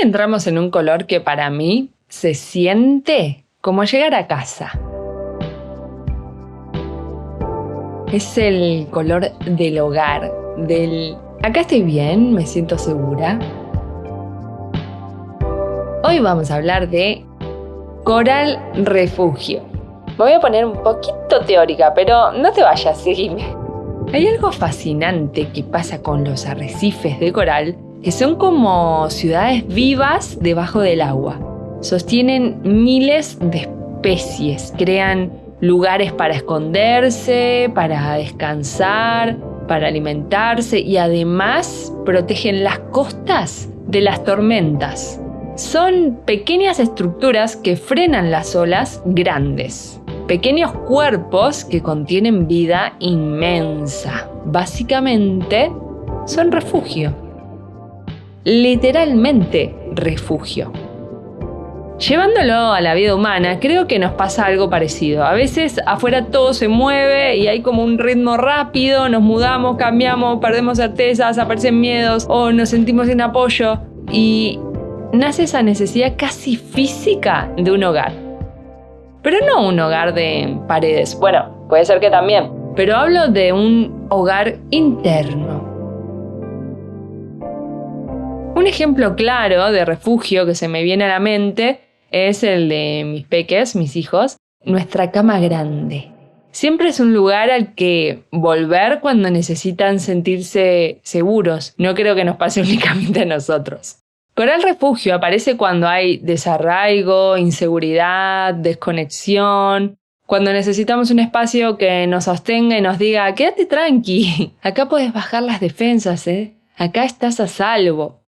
entramos en un color que para mí se siente como llegar a casa. Es el color del hogar, del acá estoy bien, me siento segura. Hoy vamos a hablar de coral refugio. Me voy a poner un poquito teórica, pero no te vayas, seguime. Hay algo fascinante que pasa con los arrecifes de coral, que son como ciudades vivas debajo del agua. Sostienen miles de especies, crean lugares para esconderse, para descansar, para alimentarse y además protegen las costas de las tormentas. Son pequeñas estructuras que frenan las olas grandes. Pequeños cuerpos que contienen vida inmensa. Básicamente, son refugio. Literalmente, refugio. Llevándolo a la vida humana, creo que nos pasa algo parecido. A veces afuera todo se mueve y hay como un ritmo rápido, nos mudamos, cambiamos, perdemos certezas, aparecen miedos o nos sentimos sin apoyo y nace esa necesidad casi física de un hogar. Pero no un hogar de paredes, bueno, puede ser que también, pero hablo de un hogar interno. Un ejemplo claro de refugio que se me viene a la mente es el de mis peques, mis hijos, nuestra cama grande. Siempre es un lugar al que volver cuando necesitan sentirse seguros. No creo que nos pase únicamente a nosotros. Coral refugio aparece cuando hay desarraigo, inseguridad, desconexión, cuando necesitamos un espacio que nos sostenga y nos diga, quédate tranqui, acá puedes bajar las defensas, acá estás a salvo.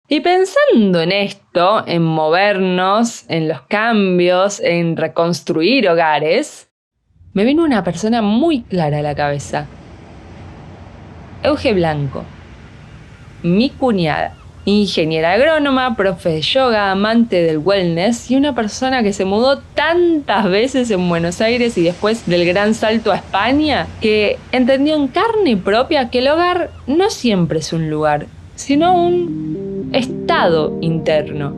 Y pensando en esto, en movernos, en los cambios, en reconstruir hogares, me vino una persona muy clara a la cabeza. Euge Blanco, mi cuñada, ingeniera agrónoma, profe de yoga, amante del wellness y una persona que se mudó tantas veces en Buenos Aires y después del gran salto a España, que entendió en carne propia que el hogar no siempre es un lugar, sino un estado interno.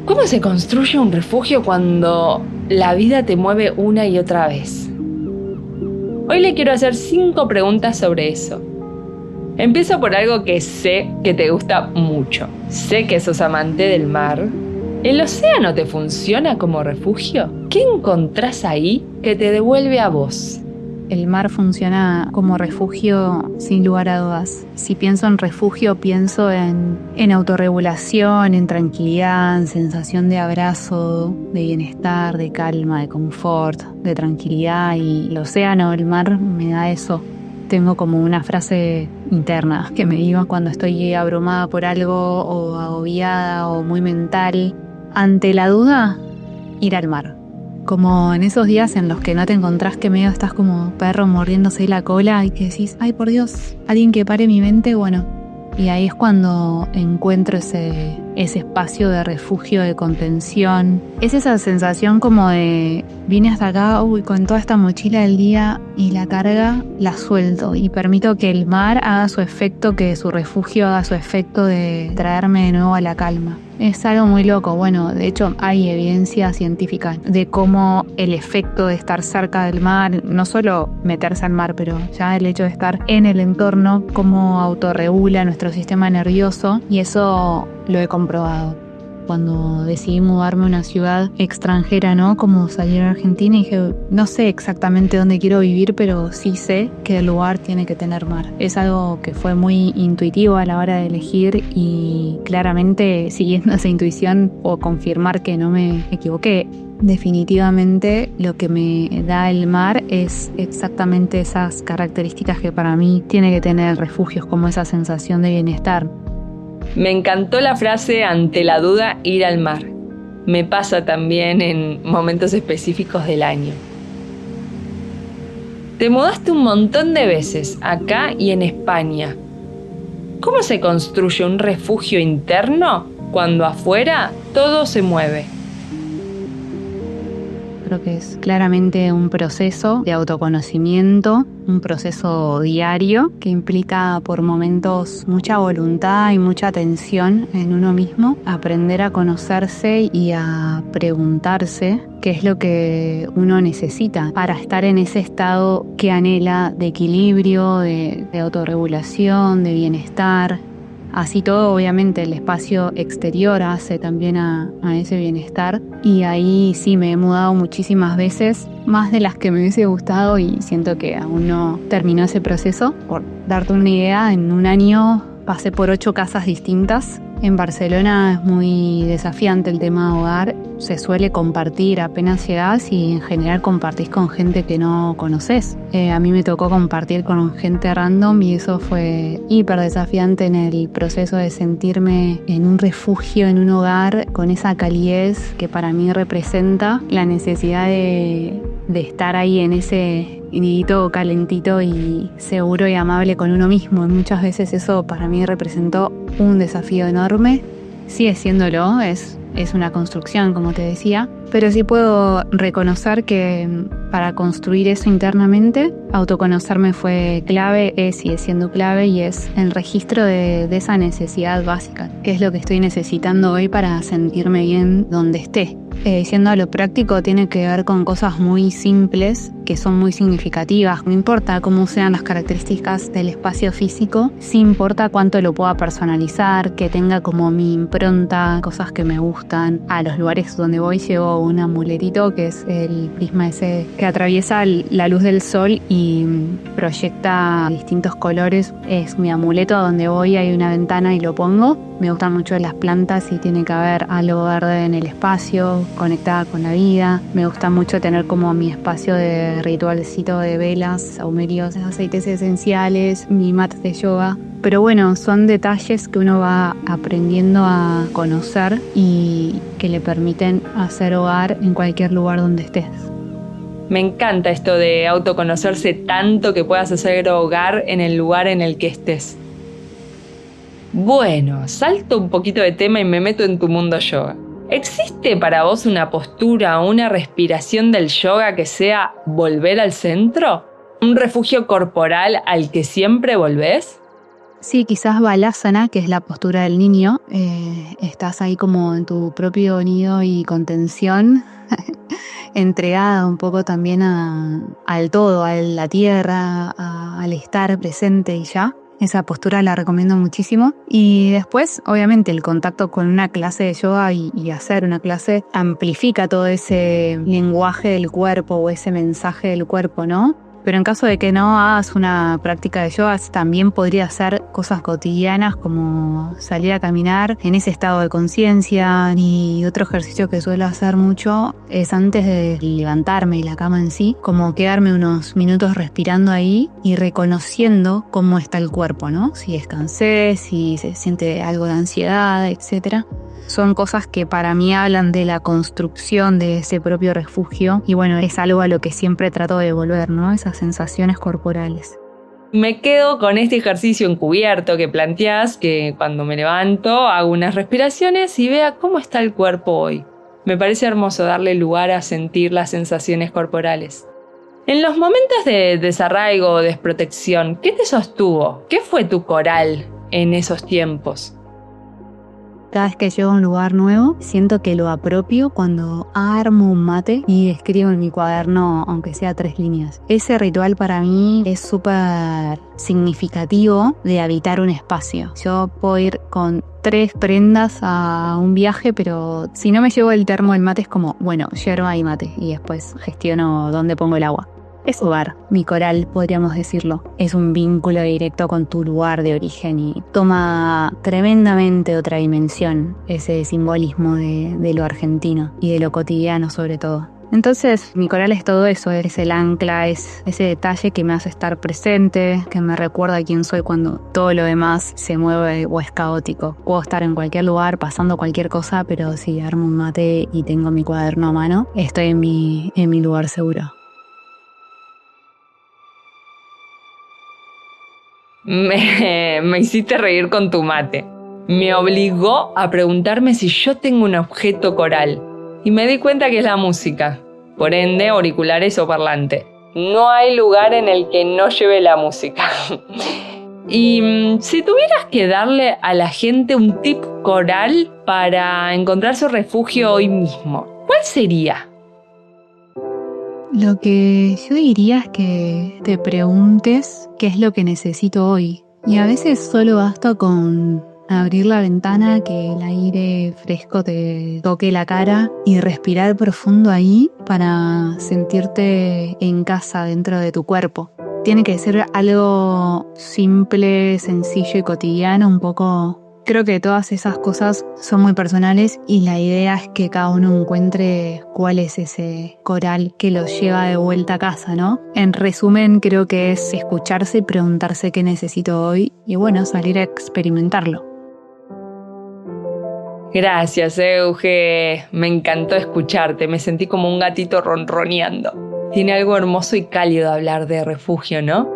¿Cómo se construye un refugio cuando la vida te mueve una y otra vez? Hoy le quiero hacer 5 preguntas sobre eso. Empiezo por algo que sé que te gusta mucho. Sé que sos amante del mar. ¿El océano te funciona como refugio? ¿Qué encontrás ahí que te devuelve a vos? El mar funciona como refugio sin lugar a dudas. Si pienso en refugio, pienso en autorregulación, en tranquilidad, en sensación de abrazo, de bienestar, de calma, de confort, de tranquilidad. Y el océano, el mar, me da eso. Tengo como una frase interna que me digo cuando estoy abrumada por algo o agobiada o muy mental. Ante la duda, ir al mar. Como en esos días en los que no te encontrás, que medio estás como perro mordiéndose la cola y que decís, ay por Dios, alguien que pare mi mente, bueno. Y ahí es cuando encuentro ese espacio de refugio, de contención. Es esa sensación como de, vine hasta acá, con toda esta mochila del día y la carga la suelto y permito que el mar haga su efecto, que su refugio haga su efecto de traerme de nuevo a la calma. Es algo muy loco. Bueno, de hecho hay evidencia científica de cómo el efecto de estar cerca del mar, no solo meterse al mar, pero ya el hecho de estar en el entorno, cómo autorregula nuestro sistema nervioso, y eso lo he comprobado. Cuando decidí mudarme a una ciudad extranjera, ¿no? Como salir a Argentina, y dije, no sé exactamente dónde quiero vivir, pero sí sé que el lugar tiene que tener mar. Es algo que fue muy intuitivo a la hora de elegir y claramente siguiendo esa intuición o confirmar que no me equivoqué. Definitivamente lo que me da el mar es exactamente esas características que para mí tiene que tener refugios, como esa sensación de bienestar. Me encantó la frase ante la duda ir al mar. Me pasa también en momentos específicos del año. Te mudaste un montón de veces, acá y en España. ¿Cómo se construye un refugio interno cuando afuera todo se mueve? creo que es claramente un proceso de autoconocimiento, un proceso diario que implica por momentos mucha voluntad y mucha atención en uno mismo, aprender a conocerse y a preguntarse qué es lo que uno necesita para estar en ese estado que anhela de equilibrio, de autorregulación, de bienestar. Así todo, obviamente, el espacio exterior hace también a ese bienestar. Y ahí sí me he mudado muchísimas veces, más de las que me hubiese gustado, y siento que aún no terminó ese proceso. Por darte una idea, en un año pasé por 8 casas distintas. En Barcelona es muy desafiante el tema de hogar. Se suele compartir apenas llegás y en general compartís con gente que no conoces. A mí me tocó compartir con gente random y eso fue hiper desafiante en el proceso de sentirme en un refugio, en un hogar, con esa calidez que para mí representa la necesidad de estar ahí en ese nidito calentito y seguro y amable con uno mismo. Y muchas veces eso para mí representó un desafío enorme. Sigue siéndolo, es una construcción, como te decía, pero sí puedo reconocer que para construir eso internamente, autoconocerme fue clave, sigue siendo clave, y es el registro de esa necesidad básica, que es lo que estoy necesitando hoy para sentirme bien donde esté. Siendo a lo práctico, tiene que ver con cosas muy simples que son muy significativas. No importa cómo sean las características del espacio físico, sí importa cuánto lo pueda personalizar, que tenga como mi impronta, cosas que me gustan. A los lugares donde voy llevo un amuletito que es el prisma ese que atraviesa la luz del sol y proyecta distintos colores. Es mi amuleto. A donde voy hay una ventana y lo pongo. Me gustan mucho las plantas y tiene que haber algo verde en el espacio, conectada con la vida. Me gusta mucho tener como mi espacio de ritualcito de velas, saumerios, aceites esenciales, mi mat de yoga. Pero bueno, son detalles que uno va aprendiendo a conocer y que le permiten hacer hogar en cualquier lugar donde estés. Me encanta esto de autoconocerse tanto que puedas hacer hogar en el lugar en el que estés. Bueno, salto un poquito de tema y me meto en tu mundo yoga. ¿Existe para vos una postura o una respiración del yoga que sea volver al centro? ¿Un refugio corporal al que siempre volvés? Sí, quizás Balasana, que es la postura del niño. Estás ahí como en tu propio nido y contención, entregada un poco también al todo, a la tierra, al estar presente y ya. Esa postura la recomiendo muchísimo. Y después, obviamente, el contacto con una clase de yoga y hacer una clase amplifica todo ese lenguaje del cuerpo o ese mensaje del cuerpo, ¿no? Pero en caso de que no hagas una práctica de yoga, también podría hacer cosas cotidianas como salir a caminar en ese estado de conciencia. Y otro ejercicio que suelo hacer mucho es antes de levantarme de la cama en sí, como quedarme unos minutos respirando ahí y reconociendo cómo está el cuerpo, ¿no? Si descansé, si se siente algo de ansiedad, etc. Son cosas que para mí hablan de la construcción de ese propio refugio y bueno, es algo a lo que siempre trato de volver, ¿no? Esas sensaciones corporales. Me quedo con este ejercicio encubierto que planteás, que cuando me levanto hago unas respiraciones y vea cómo está el cuerpo hoy. Me parece hermoso darle lugar a sentir las sensaciones corporales. En los momentos de desarraigo o desprotección, ¿qué te sostuvo? ¿Qué fue tu coral en esos tiempos? Cada vez que llego a un lugar nuevo, siento que lo apropio cuando armo un mate y escribo en mi cuaderno, aunque sea 3 líneas. Ese ritual para mí es súper significativo de habitar un espacio. Yo puedo ir con 3 prendas a un viaje, pero si no me llevo el termo del mate es como, bueno, yerba y mate, y después gestiono dónde pongo el agua. Es hogar, mi coral, podríamos decirlo. Es un vínculo directo con tu lugar de origen y toma tremendamente otra dimensión ese simbolismo de lo argentino y de lo cotidiano sobre todo. Entonces, mi coral es todo eso, es el ancla, es ese detalle que me hace estar presente, que me recuerda quién soy cuando todo lo demás se mueve o es caótico. Puedo estar en cualquier lugar, pasando cualquier cosa, pero si armo un mate y tengo mi cuaderno a mano, estoy en mi lugar seguro. Me hiciste reír con tu mate. Me obligó a preguntarme si yo tengo un objeto coral. Y me di cuenta que es la música. por ende auriculares o parlante. No hay lugar en el que no lleve la música. Y si tuvieras que darle a la gente un tip coral para encontrar su refugio hoy mismo, ¿cuál sería? Lo que yo diría es que te preguntes qué es lo que necesito hoy. Y a veces solo basta con abrir la ventana, que el aire fresco te toque la cara y respirar profundo ahí para sentirte en casa dentro de tu cuerpo. Tiene que ser algo simple, sencillo y cotidiano, un poco. Creo que todas esas cosas son muy personales y la idea es que cada uno encuentre cuál es ese coral que los lleva de vuelta a casa, ¿no? En resumen, creo que es escucharse y preguntarse qué necesito hoy y bueno, salir a experimentarlo. Gracias, Euge. Me encantó escucharte. Me sentí como un gatito ronroneando. Tiene algo hermoso y cálido hablar de refugio, ¿no?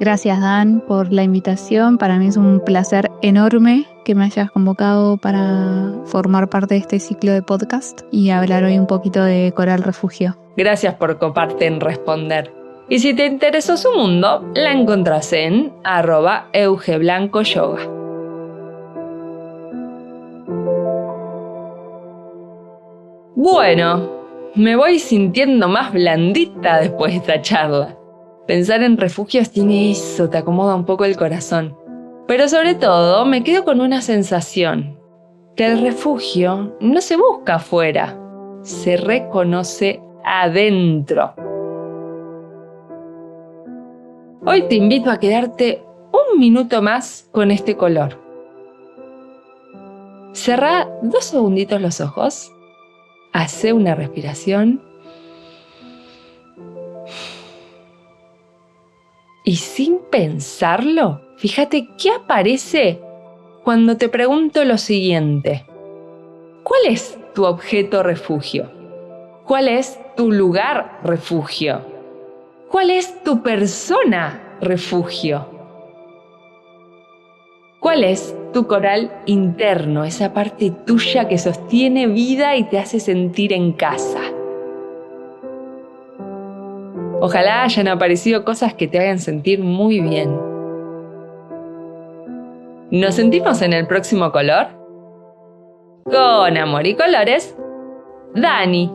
Gracias, Dan, por la invitación. Para mí es un placer enorme que me hayas convocado para formar parte de este ciclo de podcast y hablar hoy un poquito de Coral Refugio. Gracias por coparte en responder. Y si te interesó su mundo, la encontrás en @EugeBlancoYoga. Bueno, me voy sintiendo más blandita después de esta charla. Pensar en refugios tiene eso, te acomoda un poco el corazón. Pero sobre todo, me quedo con una sensación, que el refugio no se busca afuera, se reconoce adentro. Hoy te invito a quedarte un minuto más con este color. Cerrá 2 segunditos los ojos, hacé una respiración y sin pensarlo, fíjate qué aparece cuando te pregunto lo siguiente. ¿Cuál es tu objeto refugio? ¿Cuál es tu lugar refugio? ¿Cuál es tu persona refugio? ¿Cuál es tu coral interno, esa parte tuya que sostiene vida y te hace sentir en casa? Ojalá hayan aparecido cosas que te hagan sentir muy bien. ¿Nos sentimos en el próximo color? Con amor y colores, Dani.